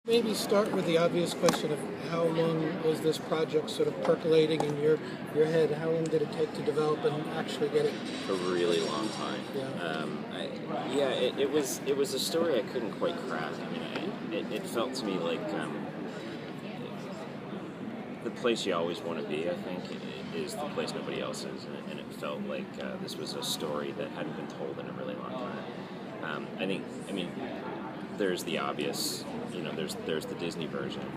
Maybe start with the obvious question of how long was this project sort of percolating in your head? How long did it take to develop and actually get it? A really long time. Yeah. It was a story I couldn't quite crack. I mean, it felt to me like the place you always want to be. I think is the place nobody else is, and it felt like this was a story that hadn't been told in a really long time. I mean, there's the obvious. There's the Disney version,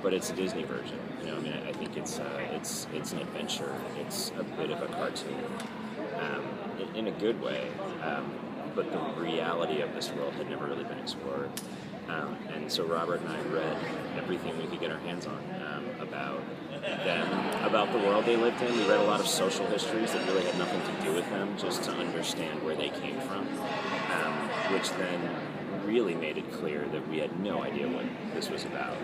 but it's a Disney version. I think it's an adventure. It's a bit of a cartoon, in a good way. But the reality of this world had never really been explored. And so Robert and I read everything we could get our hands on about them, about the world they lived in. We read a lot of social histories that really had nothing to do with them, just to understand where they came from, which then really made it clear that we had no idea what this was about.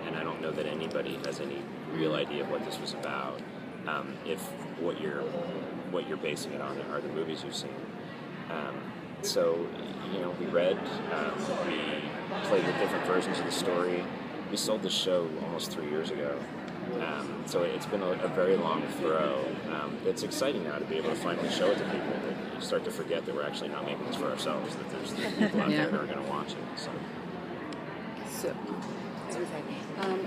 And I don't know that anybody has any real idea of what this was about, if what you're basing it on are the movies you've seen. So we read, we played with different versions of the story. We sold the show almost 3 years ago. So it's been a very long throw. It's exciting now to be able to finally show it to people. That you start to forget that we're actually not making this for ourselves, that there's people out there that are going to watch it. So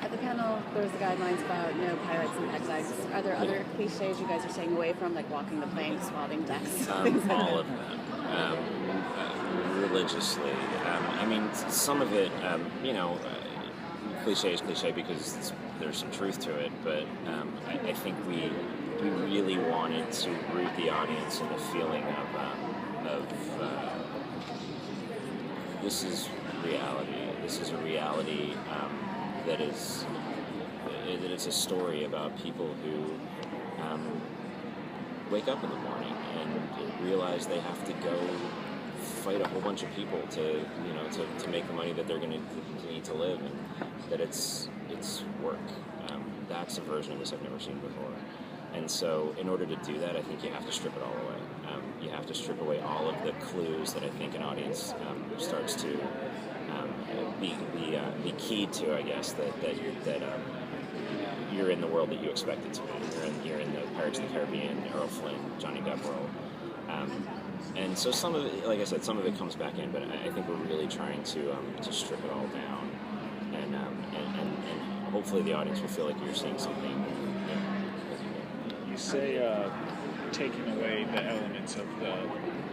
at the panel, there was the guidelines about no pirates and execs. Are there other cliches you guys are staying away from, like walking the plank, swathing decks? All of them. Religiously. Some of it, cliche is cliche because there's some truth to it, but I think we really wanted to root the audience in the feeling of this is reality. This is a reality that it's a story about people who wake up in the morning and realize they have to go fight a whole bunch of people to make the money that they're going to need to live, and that it's work. That's a version of this I've never seen before. And so in order to do that, I think you have to strip it all away. You have to strip away all of the clues that I think an audience starts to be keyed to, I guess, that you're in the world that you expect it to be. You're in the Pirates of the Caribbean, Errol Flynn, Johnny Depp world. And so some of it, like I said, some of it comes back in, but I think we're really trying to strip it all down, and hopefully the audience will feel like you're seeing something. You say taking away the elements of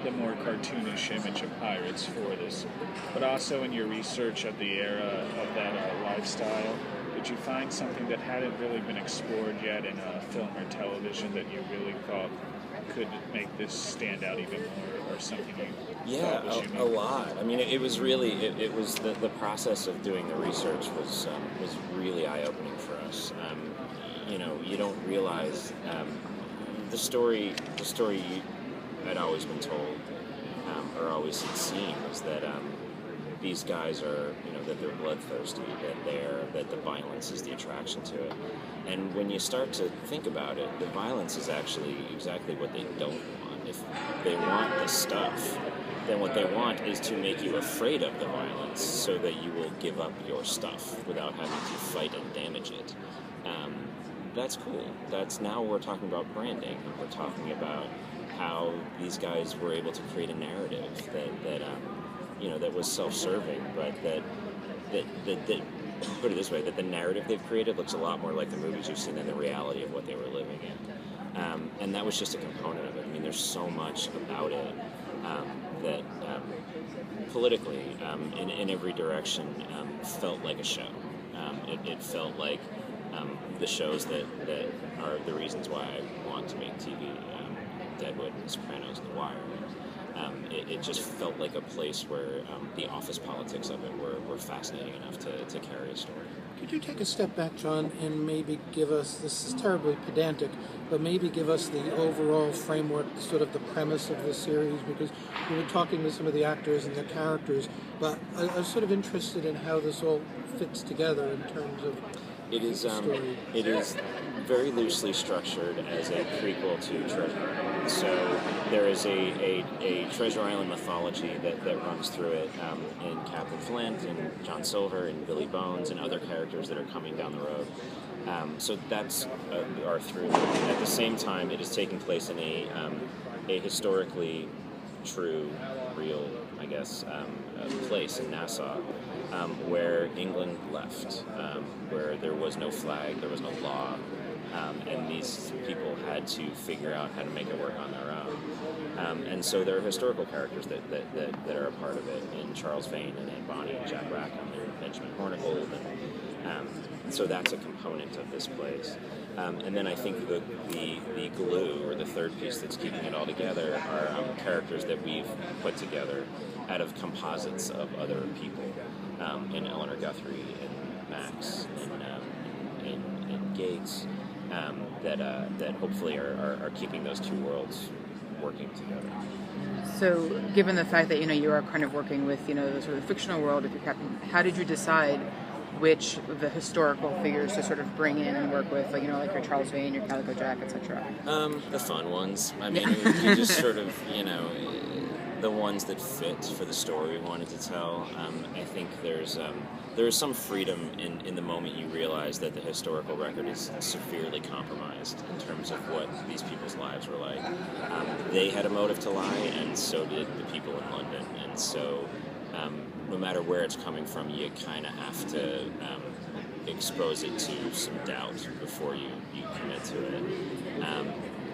the more cartoonish image of pirates for this, but also in your research of the era of that lifestyle, did you find something that hadn't really been explored yet in film or television that you really thought could make this stand out even more, or something you thought was unique? A lot. I mean, it was really it was the process of doing the research was really eye-opening for us. You don't realize the story I'd always been told, or always had seen, was that these guys are, that they're bloodthirsty, that the violence is the attraction to it. And when you start to think about it, the violence is actually exactly what they don't want. If they want the stuff, then what they want is to make you afraid of the violence so that you will give up your stuff without having to fight and damage it. That's cool. Now we're talking about branding. We're talking about how these guys were able to create a narrative that was self-serving, but that put it this way, that the narrative they've created looks a lot more like the movies you've seen than the reality of what they were living in. And that was just a component of it. I mean, there's so much about it that politically, in every direction, felt like a show. It felt like the shows that are the reasons why I want to make TV, Deadwood, and Sopranos, and The Wire. It just felt like a place where the office politics of it were fascinating enough to carry a story. Could you take a step back, John, and maybe give us, this is terribly pedantic, but maybe give us the overall framework, sort of the premise of this series, because we were talking with some of the actors and the characters, but I was sort of interested in how this all fits together in terms of It is story. it is very loosely structured as a prequel to Treasure Island. So there is a Treasure Island mythology that runs through it in Captain Flint and John Silver and Billy Bones and other characters that are coming down the road. So that's our through. At the same time, it is taking place in a historically true, real, I guess, place in Nassau, where England left, where there was no flag, there was no law, and these people had to figure out how to make it work on their own. And so there are historical characters that are a part of it, in Charles Vane and Aunt Bonnie and Jack Rackham and Benjamin Hornigold, and so that's a component of this place. And then I think the glue, or the third piece that's keeping it all together, are characters that we've put together out of composites of other people, in Eleanor Guthrie and Max and Gates, that hopefully are keeping those two worlds working together. So, given the fact that you are kind of working with the sort of fictional world of your captain, how did you decide which of the historical figures to sort of bring in and work with, like your Charles Vane, your Calico Jack, etc.? The fun ones. I mean, you just sort of the ones that fit for the story we wanted to tell. I think there is some freedom in the moment you realize that the historical record is severely compromised in terms of what these people's lives were like. They had a motive to lie, and so did the people in London. And so, no matter where it's coming from, you kind of have to expose it to some doubt before you commit to it.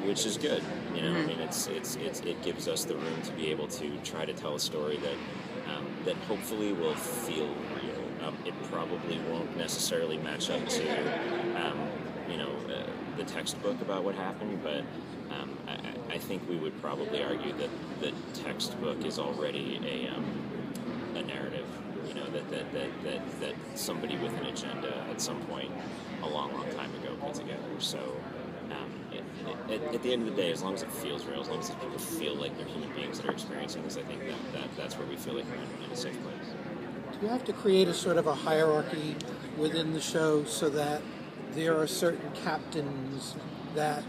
Which is good, I mean, it gives us the room to be able to try to tell a story that hopefully will feel real. It probably won't necessarily match up to, the textbook about what happened, but I think we would probably argue that the textbook is already a narrative, that somebody with an agenda at some point a long time ago put together. So. At the end of the day, as long as it feels real, as long as people feel like they're human beings that are experiencing this, I think that's where we feel like we're in a safe place. Do you have to create a sort of a hierarchy within the show so that there are certain captains that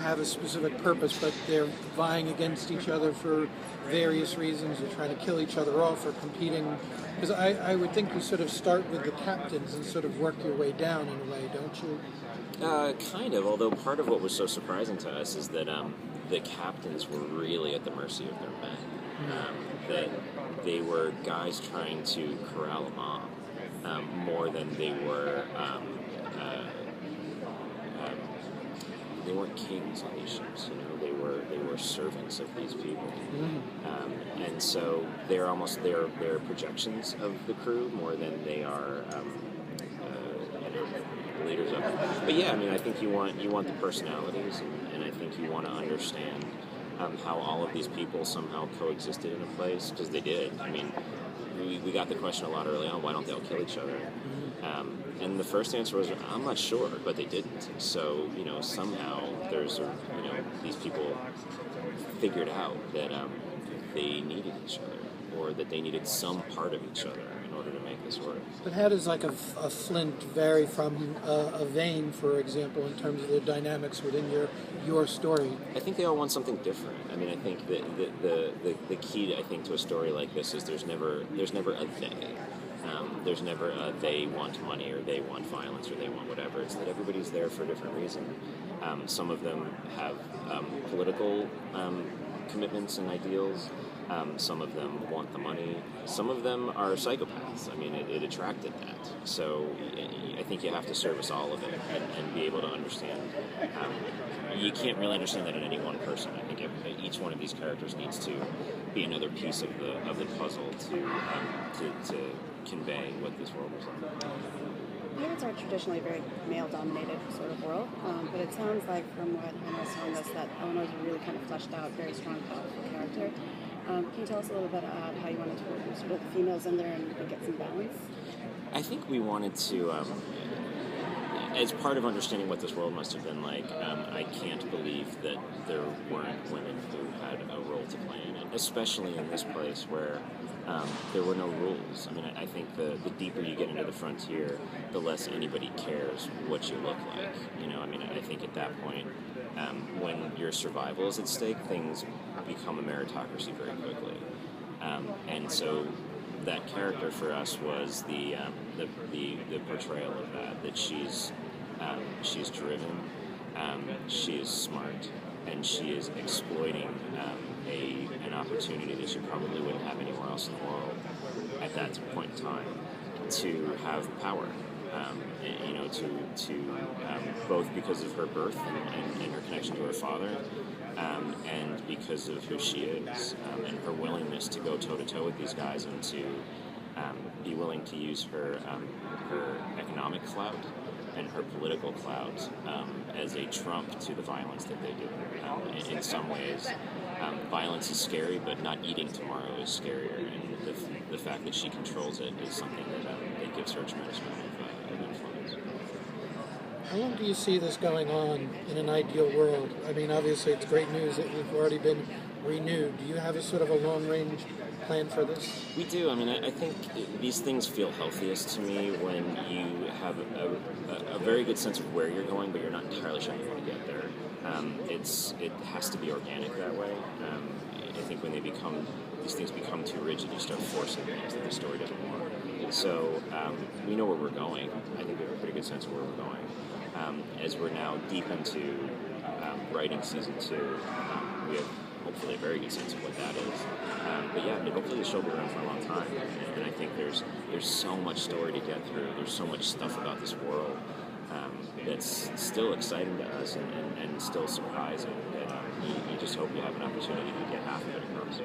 have a specific purpose, but they're vying against each other for various reasons, or trying to kill each other off, or competing? Because I would think you sort of start with the captains and sort of work your way down in a way, don't you? Kind of, although part of what was so surprising to us is that the captains were really at the mercy of their men. That they were guys trying to corral a mob more than they were. They weren't kings on these ships, They were servants of these people, and so they're projections of the crew more than they are. Leaders of it. But yeah, I mean, I think you want the personalities, and I think you want to understand how all of these people somehow coexisted in a place, because they did. I mean, we got the question a lot early on, why don't they all kill each other? And the first answer was, I'm not sure, but they didn't. So, somehow these people figured out that they needed each other, or that they needed some part of each other in order to make this work. But how does like a Flint vary from a Vane, for example, in terms of the dynamics within your story? I think they all want something different. I mean, I think that the key, I think, to a story like this is there's never a they. There's never a they want money, or they want violence, or they want whatever. It's that everybody's there for a different reason. Some of them have political commitments and ideals. Some of them want the money. Some of them are psychopaths. I mean, it attracted that. So I think you have to service all of it and be able to understand. You can't really understand that in any one person. I think each one of these characters needs to be another piece of the puzzle to convey what this world was like. Pirates are traditionally a very male-dominated sort of world, but it sounds like from what Hannah's telling us that Eleanor's a really kind of fleshed out, very strong, powerful character. Can you tell us a little bit about how you wanted to work sort of the females in there and get some balance? I think we wanted to, as part of understanding what this world must have been like, I can't believe that there weren't women who had a role to play in it, especially in this place where there were no rules. I mean, I think the deeper you get into the frontier, the less anybody cares what you look like. I mean, I think at that point, when your survival is at stake, things become a meritocracy very quickly. And so that character for us was the portrayal of that she's driven, she is smart, and she is exploiting an opportunity that she probably wouldn't have anywhere else in the world at that point in time to have power. Both because of her birth and her connection to her father, and because of who she is, and her willingness to go toe-to-toe with these guys and to be willing to use her economic clout and her political clout as a trump to the violence that they do. In some ways, violence is scary, but not eating tomorrow is scarier, and the fact that she controls it is something that gives her a tremendous amount of influence. How long do you see this going on in an ideal world? I mean, obviously it's great news that we've already been renewed. Do you have a sort of a long-range plan for this? We do. I mean, I think these things feel healthiest to me when you have a very good sense of where you're going, but you're not entirely sure you want to get there. It has to be organic that way. I think when these things become too rigid, you start forcing things that the story doesn't want. So we know where we're going. I think we have a pretty good sense of where we're going. As we're now deep into writing season 2, we have hopefully a very good sense of what that is. But yeah, hopefully the show will be around for a long time. And I think there's so much story to get through. There's so much stuff about this world that's still exciting to us and still surprising. That you just hope you have an opportunity to get half of it across.